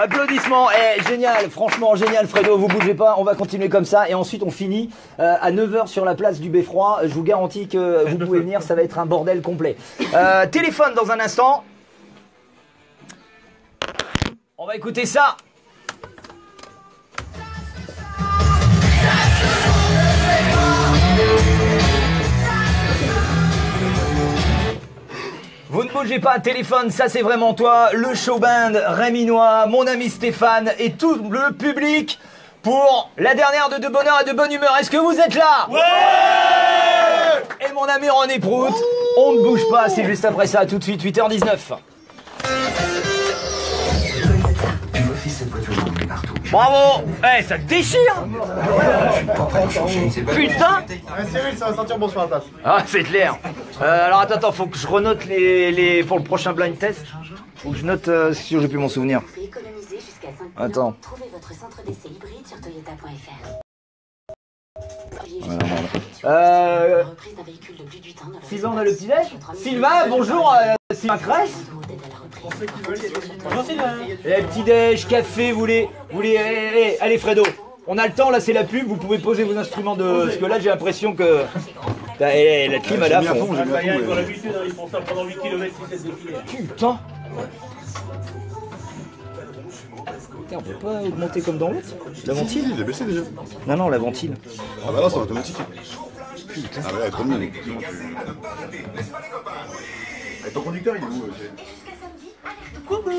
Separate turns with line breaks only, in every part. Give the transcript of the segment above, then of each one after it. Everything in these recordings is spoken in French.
Applaudissements. Génial, franchement génial Fredo, vous bougez pas, on va continuer comme ça et ensuite on finit à 9 h sur la place du Beffroi. Je vous garantis que vous pouvez venir, ça va être un bordel complet. Téléphone dans un instant. On va écouter ça. Vous ne bougez pas, téléphone, ça c'est vraiment toi, le showband, Réminois, mon ami Stéphane et tout le public pour la dernière de bonheur et de bonne humeur. Est-ce que vous êtes là? Ouais! Et mon ami René Prout, on ne bouge pas, c'est juste après ça, tout de suite, 8h19. Bravo! Ça te déchire! Putain!
Cyril, ça va sentir bon sur la place.
Ah, c'est clair. Alors attends, faut que je renote les pour le prochain blind test. Faut que je note si j'ai pu m'en souvenir. Attends.
Trouvez votre centre d'essai hybride sur toyota.fr.
Sylvain, on a le petit déj. Sylvain, bonjour, Sylvain Cress.
Bonjour Sylvain.
Petit déj, café, vous voulez allez Fredo, on a le temps là, c'est la pub, vous pouvez poser vos instruments de... Parce que là j'ai l'impression que... la clim à la fond. Putain. On peut pas augmenter comme dans l'autre? La ventile?
Il est baissé déjà.
Non, la ventile.
Ah bah là, c'est automatique.
Putain.
Ah bah là, elle est trop mignonne. Et ton conducteur, il est où?
Coucou. Ne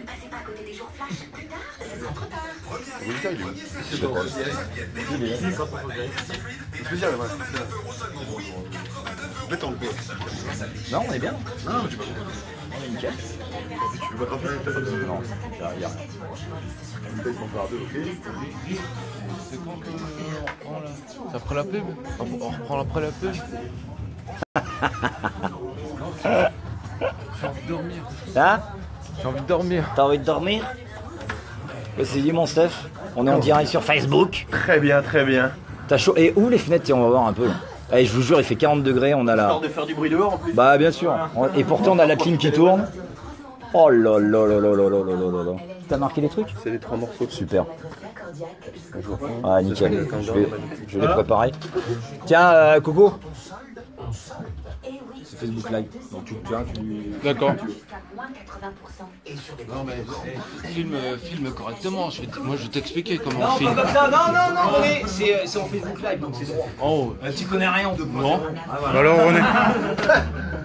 passez pas à côté des jours flash. Plus tard, ce sera trop tard.
Ton conducteur, il est où? Je sais pas. Il est spécial, ouais. Mettons le quoi.
Non, on est bien.
Non, mais tu peux pas.
On est nickel.
Tu peux pas te rappeler peut-être?
Non, il y a rien.
Une taille pour faire deux, ok.
C'est quand que on reprend là? C'est après la pub? On reprend après la pub? J'ai envie de dormir.
Hein?
J'ai envie de dormir.
T'as envie de dormir? C'est dit mon Steph. On est en direct sur Facebook.
Très bien, très bien.
T'as chaud. Et où les fenêtres? Tiens, on va voir un peu là. Allez, je vous jure, il fait 40 degrés, on a la...
Histoire de faire du bruit dehors en plus.
Bah bien sûr. Et pourtant on a la clim qui tourne. Oh là là là là là là là là là. T'as marqué les trucs?
C'est les 3 morceaux.
Super. Ah nickel. Je vais les préparer. Tiens, Coco. C'est Facebook Live. Donc tu viens,
D'accord.
Moins 80%.
Non mais filme correctement. Moi je vais t'expliquer comment on
Non,
filme.
pas comme ça. Non, c'est en Facebook Live, donc c'est droit.
Oh.
Tu connais rien de moi.
Non.
Alors René.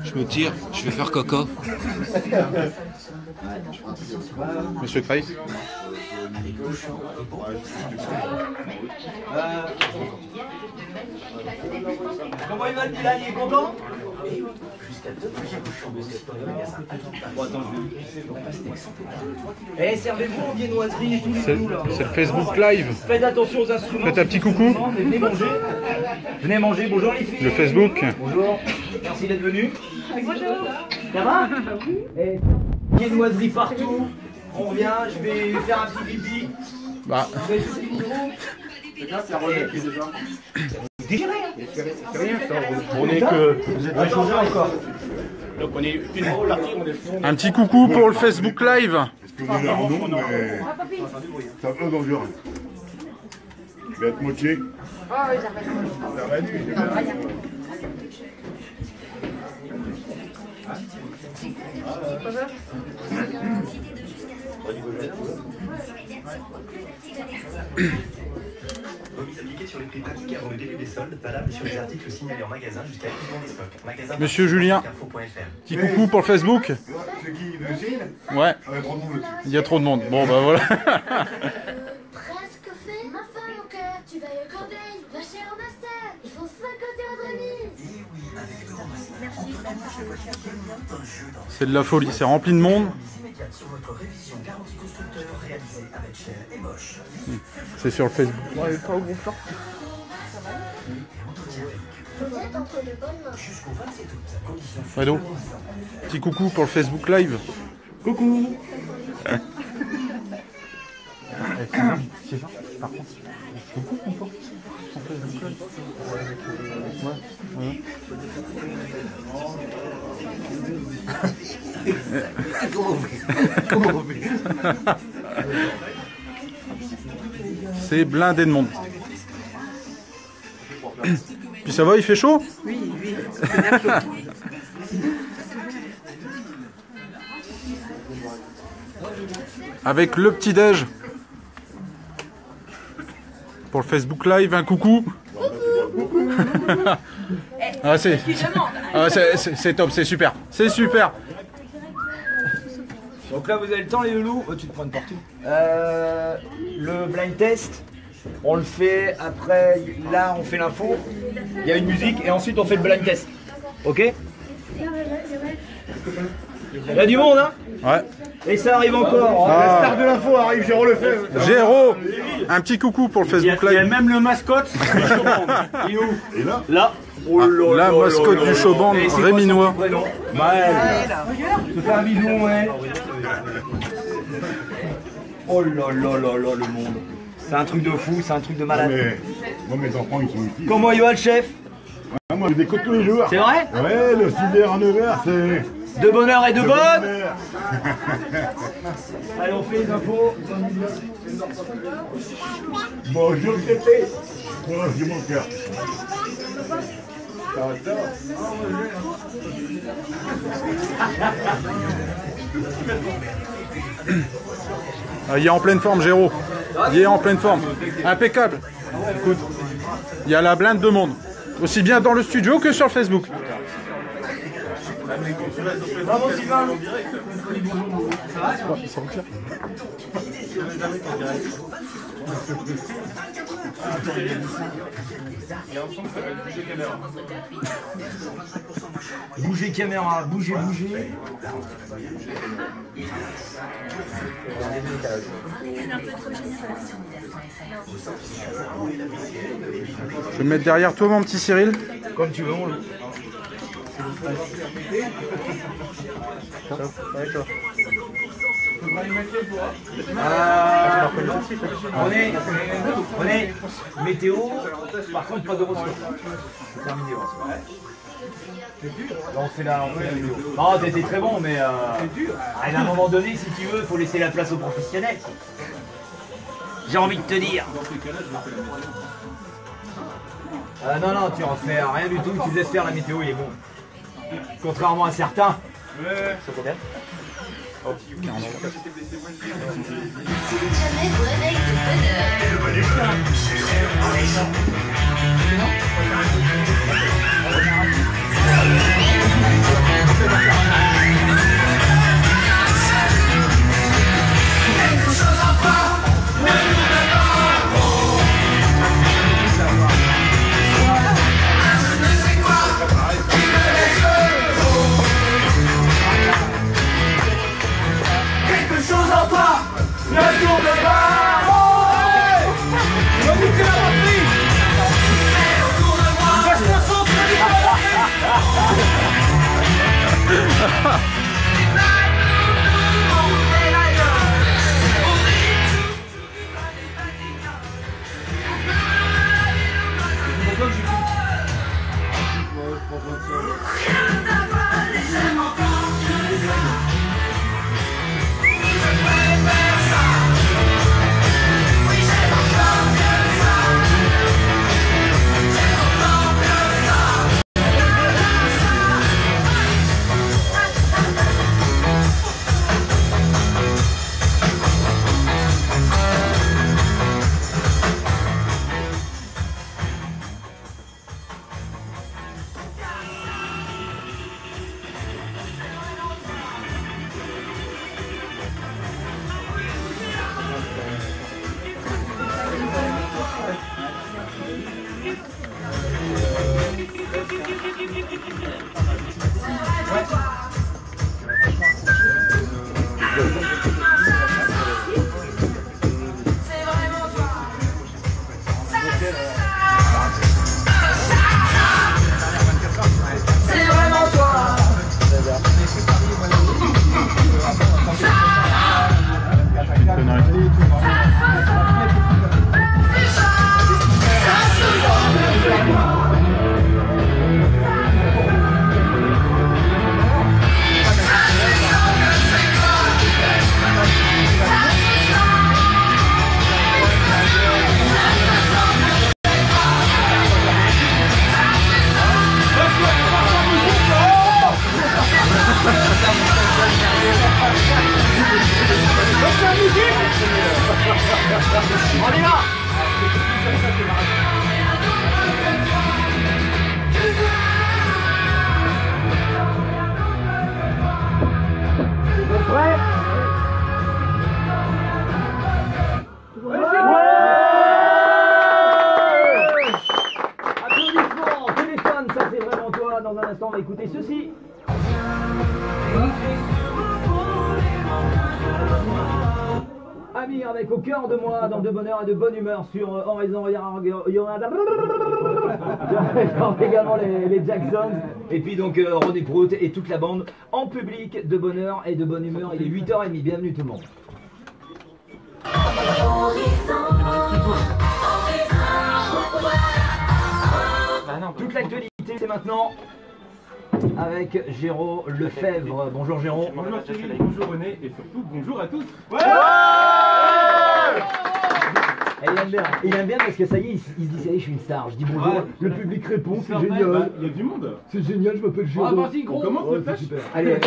Je me tire. Je vais faire caca.
Monsieur Kreis.
Comment il va le Milan, il est content? Servez-vous aux viennoiseries et tout les nous là.
C'est le Facebook Live.
Faites attention aux instruments.
Faites un petit coucou.
Venez manger. Venez manger. Bonjour les filles.
Le Facebook.
Bonjour. Merci d'être venus. Bonjour. Ça va? Et viennoiseries partout. On revient. Je vais faire un petit pipi.
Bah.
Vous avez sauté le micro.
C'est René qui est déjà.
Digérez.
C'est rien ça.
On est que.
On va changer encore.
Donc on est une partie, on est.
Un petit coucou pour le Facebook Live.
Excusez-moi, Arnaud, mais ça va dans le dur. Je vais être moitié. Ah oui, j'arrête.
Remise appliquée sur les prix pratiques avant le début des soldes, valable sur les articles signalés en magasin jusqu'à l'épuisement des stocks. Magasin
Monsieur Julien. Petit coucou pour le Facebook.
C'est qui l'usine?
Ouais.
Il y a trop de monde dessus.
Il y a trop de monde. Bon bah voilà.
Presque fait. Enfin, mon cœur, tu vas au Corbeil, va chez un master. Ils font 5 euros de remise.
C'est de la folie. C'est rempli de monde.
sur votre révision garantie constructeur réalisée avec Shell et Bosch.
C'est sur le Facebook.
Vous êtes entre de bonnes mains.
Jusqu'au 27 août, conditions
Fredo, petit coucou pour le Facebook Live.
Coucou.
Sylvain, par contre, coucou encore son Facebook Live. Ouais.
Comment on fait
C'est blindé de monde. Puis ça va, il fait chaud?
Oui.
Avec le petit-déj. Pour le Facebook Live, un coucou. Ah, c'est top, c'est super. C'est super.
Donc là, vous avez le temps, les loulous. Oh, tu te prends une partie. Le blind test, on le fait après. Là, on fait l'info. Il y a une musique et ensuite on fait le blind test. Ok? Il y a du monde, hein?
Ouais.
Et ça arrive encore.
La star de l'info arrive, Géraud le fait.
Géraud, un petit coucou pour le Facebook
Il y a
Live.
même le mascotte.
Il est où?
Et là,
Là. Oh
Ah,
là
la
là
mascotte
là
du
là
showband,
là. Et c'est quoi
Réminois.
son prénom? Maël. Je te fais un bisou, ouais. Oh là là là là, le monde. C'est un truc de fou, c'est un truc de malade.
mais moi mes enfants ils sont ici.
Comment il va le chef?
Ah, moi je décote tous les jours.
C'est vrai?
Ouais, le 6h à 9h c'est...
De bonne heure et de bonne.
bonheur.
Allez, on fait les infos.
Bonjour Tété. Bonjour mon cœur. Ça va, ça va.
Ah, il est en pleine forme, Géraud. Il est en pleine forme. Impeccable. Écoute, il y a la blinde de monde. Aussi bien dans le studio que sur le Facebook.
Bravo Sylvain. Bougez caméra, bougez.
Je vais me mettre derrière toi, mon petit Cyril.
Comme tu veux, mon loup. On est météo, par contre pas de ressources. C'est terminé. Là, on fait la vidéo. Non, t'étais très bon, mais à un moment donné, si tu veux, il faut laisser la place aux professionnels. J'ai envie de te dire. Non, tu en fais rien du tout, tu te laisses faire la météo, il est bon. Contrairement à certains.
Jamais vous réveille de bonheur.
Amir avec Au cœur de moi, dans de bonheur et de bonne humeur sur Horizon. Il y aura également les Jacksons. Et puis donc René Prout et toute la bande en public de bonheur et de bonne humeur. Il est 8h30. Bienvenue tout le monde. Toute l'actualité, c'est maintenant avec Géraud Lefebvre. Bonjour Géraud.
Bonjour Cyril, bonjour René et surtout bonjour à tous.
Il aime bien parce que ça y est, il se dit ça y est, je suis une star. Je dis bonjour, le public répond, c'est génial.
Il y a du monde.
C'est génial, je m'appelle Géraud.
On commence le flash.
Allez, un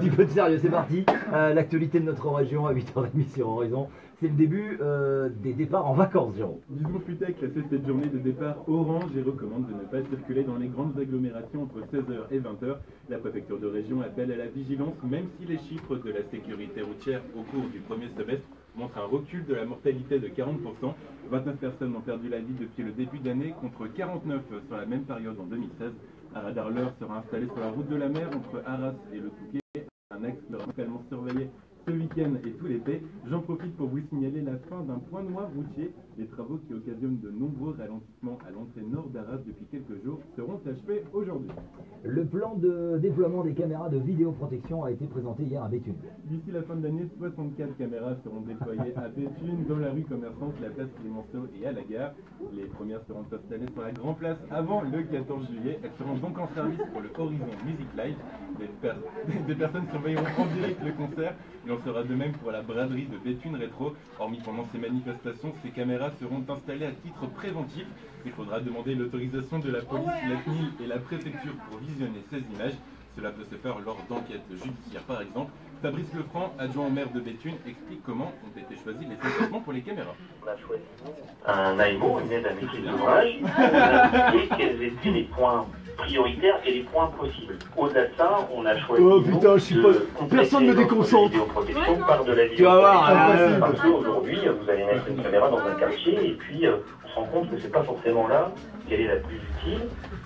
petit peu de sérieux, c'est parti. L'actualité de notre région à 8h30 sur Horizon. C'est le début des départs en vacances, Géraud.
Disons Futec, c'est cette journée de départ orange et recommande de ne pas circuler dans les grandes agglomérations entre 16h et 20h. La préfecture de région appelle à la vigilance, même si les chiffres de la sécurité routière au cours du premier semestre montrent un recul de la mortalité de 40%. 29 personnes ont perdu la vie depuis le début d'année, contre 49 sur la même période en 2016. Un radar leurre sera installé sur la route de la mer entre Arras et le Touquet. Un axe localement surveillé ce week-end et tout l'été. J'en profite pour vous signaler la fin d'un point noir routier. Les travaux qui occasionnent de nombreux ralentissements à l'entrée nord d'Arras depuis quelques jours seront achevés aujourd'hui.
Le plan de déploiement des caméras de vidéoprotection a été présenté hier à Béthune.
D'ici la fin de l'année, 64 caméras seront déployées à Béthune, dans la rue commerçante, la place Clémenceau et à la gare. Les premières seront installées sur la Grand Place avant le 14 juillet. Elles seront donc en service pour le Horizon Music Live. Des personnes surveilleront en direct le concert. Il en sera de même pour la braderie de Béthune Rétro. Hormis pendant ces manifestations, ces caméras seront installées à titre préventif. Il faudra demander l'autorisation de la police, la CNIL et la préfecture pour visionner ces images. Cela peut se faire lors d'enquêtes judiciaires par exemple. Fabrice Lefranc, adjoint au maire de Béthune, explique comment ont été choisis les emplacements pour les caméras.
On a choisi un AMO, une aide à maîtrise d'ouvrage, on a indiqué quels étaient les points prioritaires et les points possibles. Au-delà de ça, on a choisi
personne ne me déconcentre.
Par de la vidéoprotection, parce qu'aujourd'hui, vous allez mettre une caméra dans un quartier et puis on se rend compte que c'est pas forcément là qu'elle est la plus utile.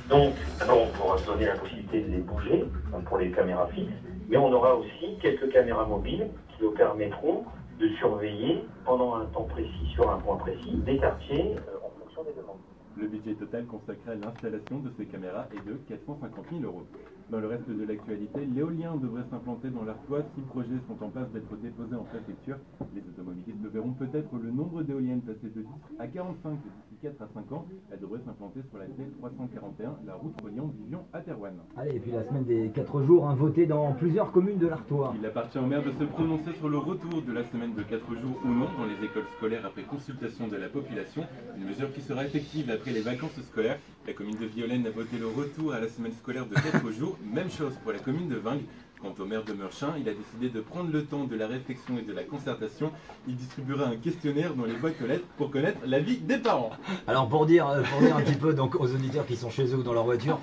Donc, d'abord, on pourra se donner la possibilité de les bouger pour les caméras fixes, mais on aura aussi quelques caméras mobiles qui nous permettront de surveiller pendant un temps précis sur un point précis des quartiers en fonction des demandes.
Le budget total consacré à l'installation de ces caméras est de 450 000 €. Dans le reste de l'actualité, l'éolien devrait s'implanter dans l'Artois. 6 projets sont en passe d'être déposés en préfecture. Les automobilistes verront peut-être le nombre d'éoliennes passer de 10 à 45 d'ici 4 à 5 ans. Elle devrait s'implanter sur la T341, la route reliant Vivian à Terouanne.
Allez, et puis la semaine des 4 jours, voté dans plusieurs communes de l'Artois.
Il appartient au maire de se prononcer sur le retour de la semaine de 4 jours ou non dans les écoles scolaires après consultation de la population. Une mesure qui sera effective après les vacances scolaires. La commune de Violaine a voté le retour à la semaine scolaire de 4 jours. Même chose pour la commune de Vingles. Quant au maire de Meurchin, il a décidé de prendre le temps de la réflexion et de la concertation. Il distribuera un questionnaire dans les boîtes aux lettres pour connaître l'avis des parents.
Alors pour dire un petit peu donc, aux auditeurs qui sont chez eux ou dans leur voiture,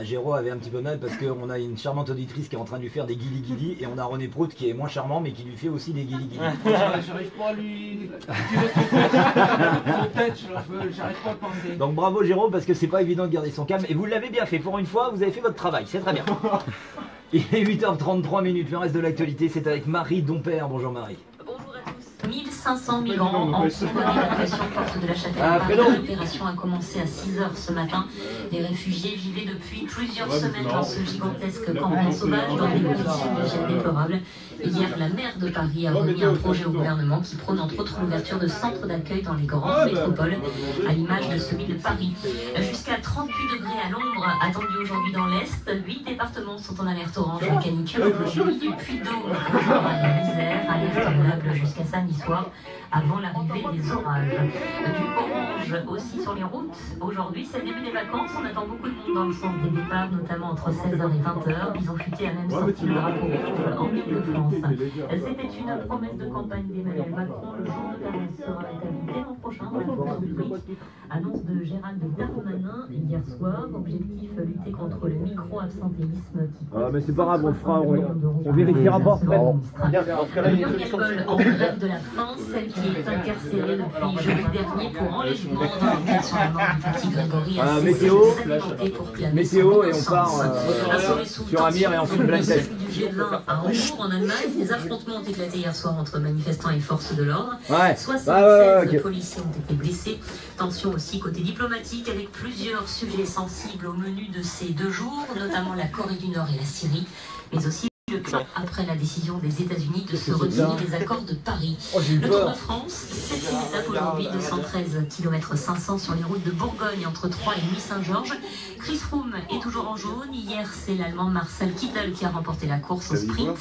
Géraud avait un petit peu mal parce qu'on a une charmante auditrice qui est en train de lui faire des guili-guili et on a René Prout qui est moins charmant mais qui lui fait aussi des guili-guili.
J'arrive pas à lui tirer son tête, j'arrive pas à penser.
Donc bravo Géraud parce que c'est pas évident de garder son calme et vous l'avez bien fait. Pour une fois, vous avez fait votre travail, c'est très bien. Il est 8h33, le reste de l'actualité c'est avec Marie Dompère. Bonjour Marie.
Bonjour à tous. 1500 migrants en seconde évacuation porte de la Châtaigne. L'opération a commencé à 6h ce matin. Les réfugiés vivaient depuis plusieurs semaines dans ce gigantesque campement sauvage dans des conditions d'hygiène déplorables. Hier, la maire de Paris a remis un projet au gouvernement qui prône entre autres l'ouverture de centres d'accueil dans les grandes métropoles, à l'image de celui de Paris. Jusqu'à 38 degrés à l'ombre attendus aujourd'hui dans l'Est. 8 départements sont en alerte orange à canicule aujourd'hui, du Puy-de-Dôme à l'Isère, alerte valable jusqu'à samedi soir avant l'arrivée des orages. Du orange aussi sur les routes. Aujourd'hui, c'est le début des vacances. On attend beaucoup de monde dans le sens des départs, notamment entre 16h et 20h. Bison Futé a même sorti le drapeau rouge en Ile-de-France. C'était une promesse de campagne d'Emmanuel Macron. Le jour de carence sera établi dès l'an prochain dans la fonction publique. Annonce de Gérald Darmanin hier soir. Objectif, lutter contre le micro-absentéisme qui...
mais c'est pas grave, on vérifiera pas.
Bien, dans ce cas-là, il y a Muriel Boll en grève de la faim, celle qui est incarcérée depuis jeudi dernier pour enlèvement dans l'enquête sur la mort du petit Grégory a
météo et on part sur Amir et ensuite Black Test.
Du G20 à Hambourg en Allemagne, des affrontements ont éclaté hier soir entre manifestants et forces de l'ordre. 76 policiers ont été blessés. Tension aussi côté diplomatique avec plusieurs sujets sensibles au menu de ces 2 jours, notamment la Corée du Nord et la Syrie, mais aussi le plan après la décision des États-Unis de se retirer des accords de Paris. Le Tour de France, 7e étape aujourd'hui, 213 km 500 sur les routes de Bourgogne entre Troyes et Nuit-Saint-Georges. Chris Froome est toujours en jaune. Hier, c'est l'Allemand Marcel Kittel qui a remporté la course au sprint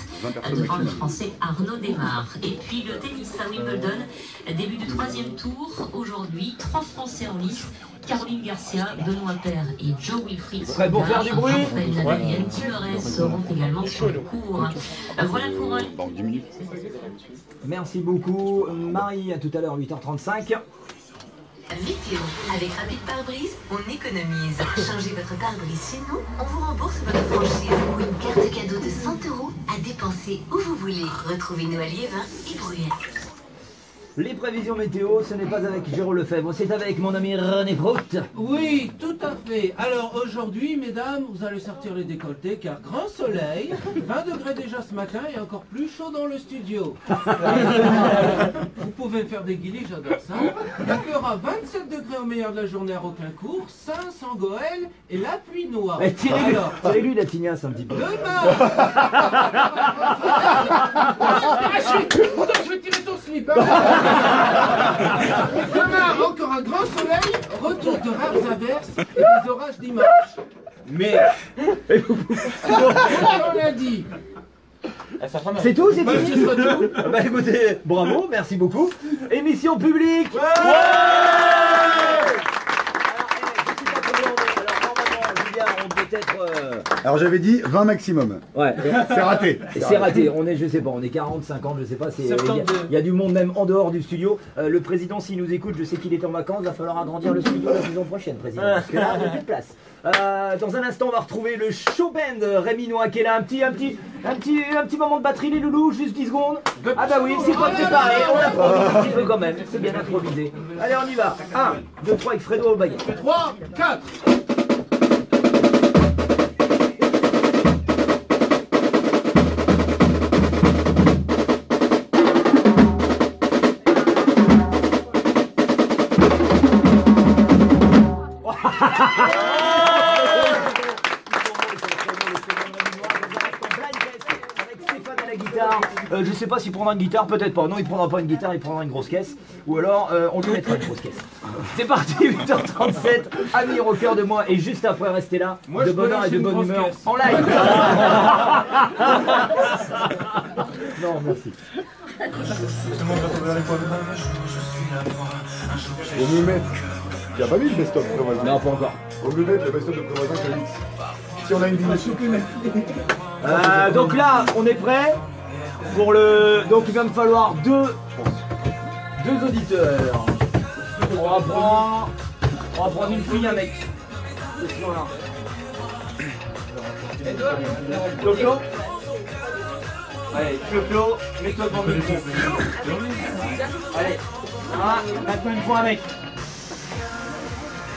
devant le Français Arnaud Démarre. Et puis le tennis à Wimbledon, début du 3e tour. Aujourd'hui, 3 Français en lice. Caroline Garcia, Benoît Paire et Joe Wilfried
Prêt pour faire du bruit.
Raphaël Nadal et Anne Timmerey seront également sur le cours. Voilà pour eux.
Dans 10 minutes.
Merci beaucoup Marie, à tout à l'heure 8h35.
Météo. Avec Rapide Pare-Brise, on économise. Changez votre pare-brise chez nous, on vous rembourse votre franchise ou une carte cadeau de 100 € à dépenser où vous voulez. Retrouvez-nous à Liévin et Bruyères.
Les prévisions météo, ce n'est pas avec Jérôme Lefebvre, c'est avec mon ami René Prout.
Oui, tout à fait. Alors aujourd'hui, mesdames, vous allez sortir les décolletés car grand soleil, 20 degrés déjà ce matin et encore plus chaud dans le studio. Vous pouvez faire des guillis, j'adore ça. Il y aura 27 degrés au meilleur de la journée à Roquelincourt, Saint-Goël et la Pluie Noire.
Tirez-lui la tignasse un petit peu.
Demain je vais tirer ton slip. Demain, encore un grand soleil, retour de rares averses et des orages dimanche. Mais, on l'a dit.
C'est tout, c'est tout. Bah écoutez, bravo, merci beaucoup. Émission publique.
Alors j'avais dit 20 maximum.
Ouais.
C'est raté.
C'est raté. On est, je sais pas, on est 40, 50, je sais pas. Il y a du monde même en dehors du studio. Le président, s'il nous écoute, je sais qu'il est en vacances. Va falloir agrandir le studio la saison prochaine, président. Parce que là, il n'y a plus de place. Dans un instant, on va retrouver le show band réminois qui est là. Un petit moment de batterie, les loulous, juste 10 secondes. Ah bah oui, c'est pas préparé. On improvise un petit peu quand même. C'est bien improvisé. Allez, on y va. 1, 2, 3 avec Fredo au baguette.
3, 4.
Je sais pas s'il prendra une guitare, peut-être pas. Non, il prendra pas une guitare, il prendra une grosse caisse. Ou alors, on lui mettra une grosse caisse. C'est parti, 8h37. Amir au cœur de moi. Et juste après, restez là.
Moi,
de bonheur et de bonne humeur en live. Non, merci.
On nous met. Il n'y a pas mis le best-of de Prévoisin.
Non, pas encore.
On nous met le best-of de Prévoisin que Mix. Si on a une dimension.
Donc là, on est prêt pour le. Donc il va me falloir deux auditeurs. On va prendre une fille, un mec. Clo-Clo. Allez, Clo-Clo, mets-toi devant le micro. Allez, maintenant une fois un mec.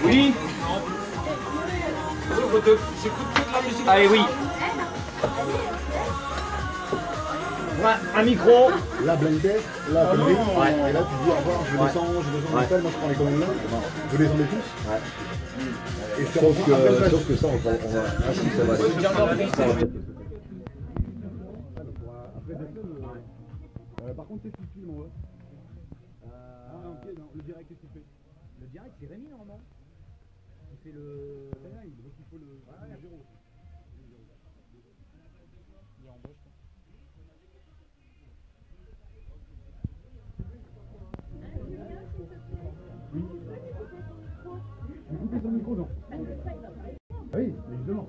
Oui. Allez, oui. Ouais, un micro.
La blind test, la connerie. Et là tu dis au revoir, je descends de tel, moi je prends les commandes là. Vous descendez tous. Ouais. Et je te retrouve sauf que ça on va. Ah si ça va. Par contre qu'est-ce que tu filmes en haut? Ok, non, le direct qu'est-ce qu'il fait? Le direct c'est Rémi normalement. Il fait le. Donc il faut le. Géro. Il est en bas je pense. Oui. Vous coupez son micro, non? Ah oui, évidemment.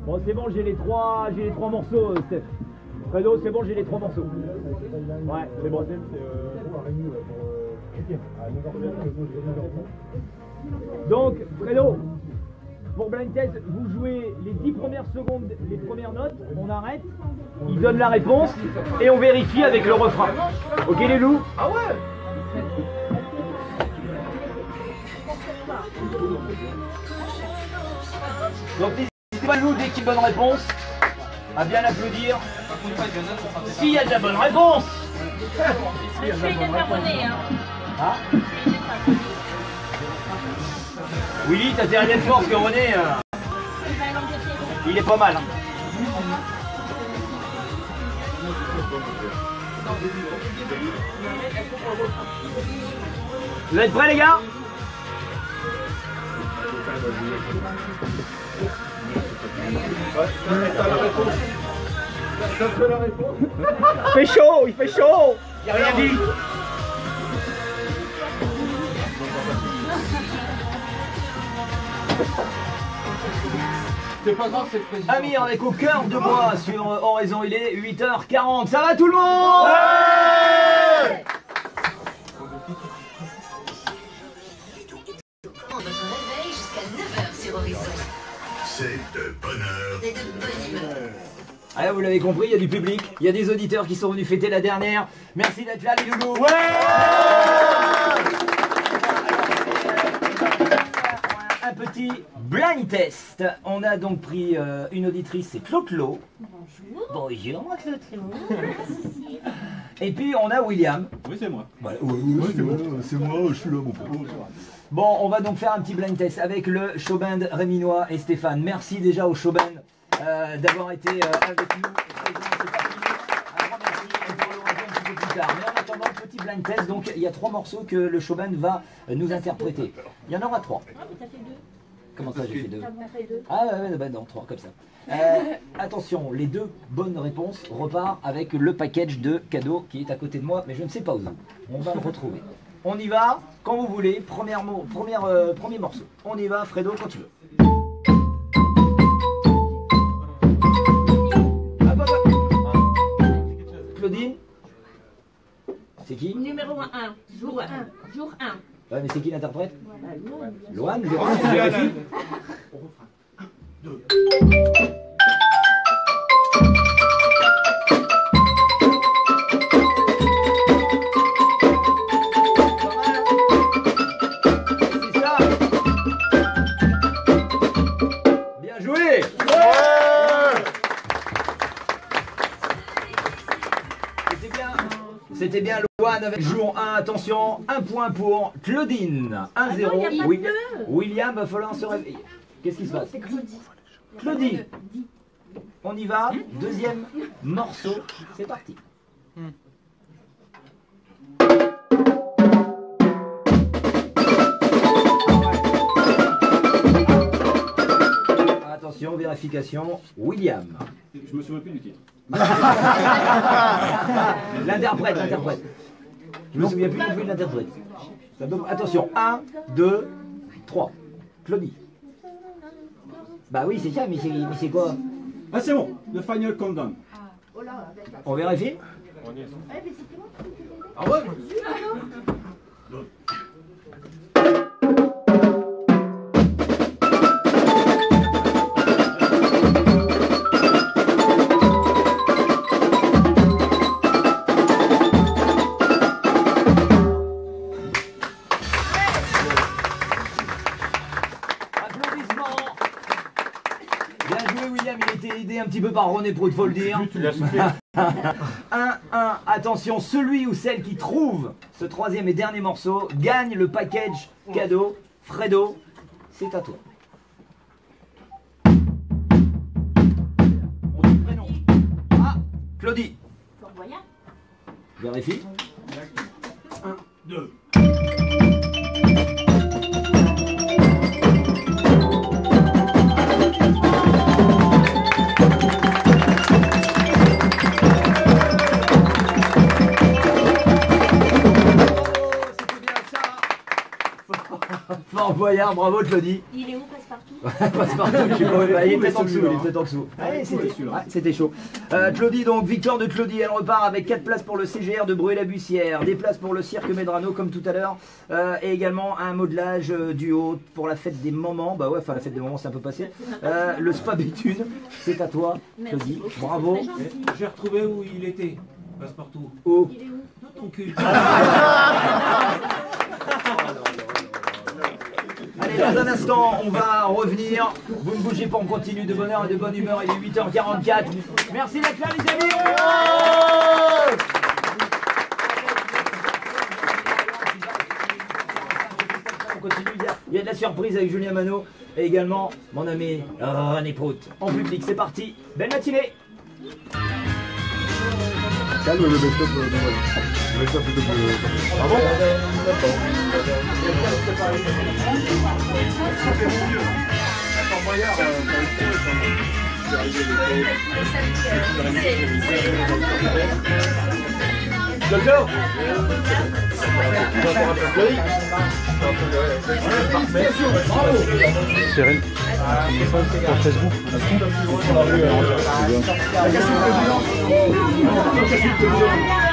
Bon, c'est bon, j'ai les trois morceaux, Steph. Fredo, c'est bon, j'ai les 3 morceaux. Ouais, c'est bon. Donc, Fredo, pour blind test, vous jouez les 10 premières secondes, les premières notes, on arrête, il donne la réponse et on vérifie avec le refrain. Ok les loups? Ah ouais. Donc n'hésitez pas nous dès qu'il y a une bonne réponse à bien applaudir. S'il y a de la bonne réponse.
Je suis abonné, hein.
Ah. Willy, t'as intérêt d'être fort parce que René, il est pas mal. Hein. Vous êtes prêts les gars? Il fait chaud, il fait chaud. Il n'y a rien dit.
C'est pas grave, c'est le président.
Amir avec au cœur de moi sur Oraison, il est 8h40. Ça va tout le monde? Ouais.
Votre réveil jusqu'à 9h sur Horizon.
C'est de bonheur.
C'est de bonne humeur.
Ah, vous l'avez compris, il y a du public, il y a des auditeurs qui sont venus fêter la dernière. Merci d'être là les loulous. Ouais. Un petit blind test. On a donc pris une auditrice, c'est Clo-Clo.
Bonjour.
Bonjour moi Clo-Clo. Et puis on a William.
Oui c'est moi.
Voilà.
C'est moi, je suis là mon pote.
Bon, on va donc faire un petit blind test avec le showband réminois et Stéphane. Merci déjà au showband d'avoir été avec nous. Un grand merci pour le rejoindre un petit peu plus tard. Mais en attendant, petit blind test, donc il y a 3 morceaux que le showband va nous interpréter. Il y en aura 3.
Ah, mais t'as fait 2.
Comment ça, j'ai fait 2?
T'as fait 2.
Ah ouais, bah non, 3 comme ça. Attention, les 2 bonnes réponses repartent avec le package de cadeaux qui est à côté de moi, mais je ne sais pas où. On va le retrouver. On y va quand vous voulez. Premier morceau. On y va, Fredo, quand tu veux. Hop, hop, hop. Claudine? C'est qui?
Numéro 1. Jour 1. Jour 1.
Ouais, mais c'est qui l'interprète?
Loane.
Loane, vérifie. Bien joué. C'était bien Loane avec jour 1, attention, 1 point pour Claudine, 1-0. William, va falloir se réveiller. Qu'est-ce qui se passe? Claudine, on y va, deuxième morceau, c'est parti. Attention, vérification, William.
Je me souviens plus du titre.
L'interprète. Je me souviens plus non plus de l'interprète. Attention, 1, 2, 3. Claudie. Bah oui, c'est ça, mais c'est quoi?
Ah c'est bon, le Final Countdown.
On vérifie?
Ah ouais?
Un petit peu par René Prout, faut le dire. 1-1, attention, celui ou celle qui trouve ce troisième et dernier morceau gagne le package cadeau. Fredo, c'est à toi. On dit le prénom. Ah, Claudie. Vérifie. 1, 2. Fort Boyard, bravo Claudie.
Il est où, Passepartout?
Passepartout, je sais pas, il est peut-être en dessous, il est peut-être en dessous. Allez, c'était chaud. Claudie, donc, victoire de Claudie, elle repart avec 4 places pour le CGR de Bruay-la-Bussière, des places pour le cirque Medrano, comme tout à l'heure, et également un modelage duo pour la fête des mamans. Bah ouais, enfin, la fête des mamans, c'est un peu passé. Le spa Béthune, c'est à toi, Claudie. Bravo.
J'ai retrouvé où il était, Passepartout.
Où?
Il est où?
Dans ton cul.
Allez, dans un instant, on va revenir. Vous ne bougez pas, on continue de bonne heure et de bonne humeur. Il est 8h44. Merci d'être là, les amis. On continue. Il y a de la surprise avec Julien Manot et également mon ami René Prout. En public, c'est parti. Belle matinée.
Calme le best-of de voilà. Le best-of plutôt que... Ah bon?
Docteur.
Cyril, pour Facebook.
C'est bien.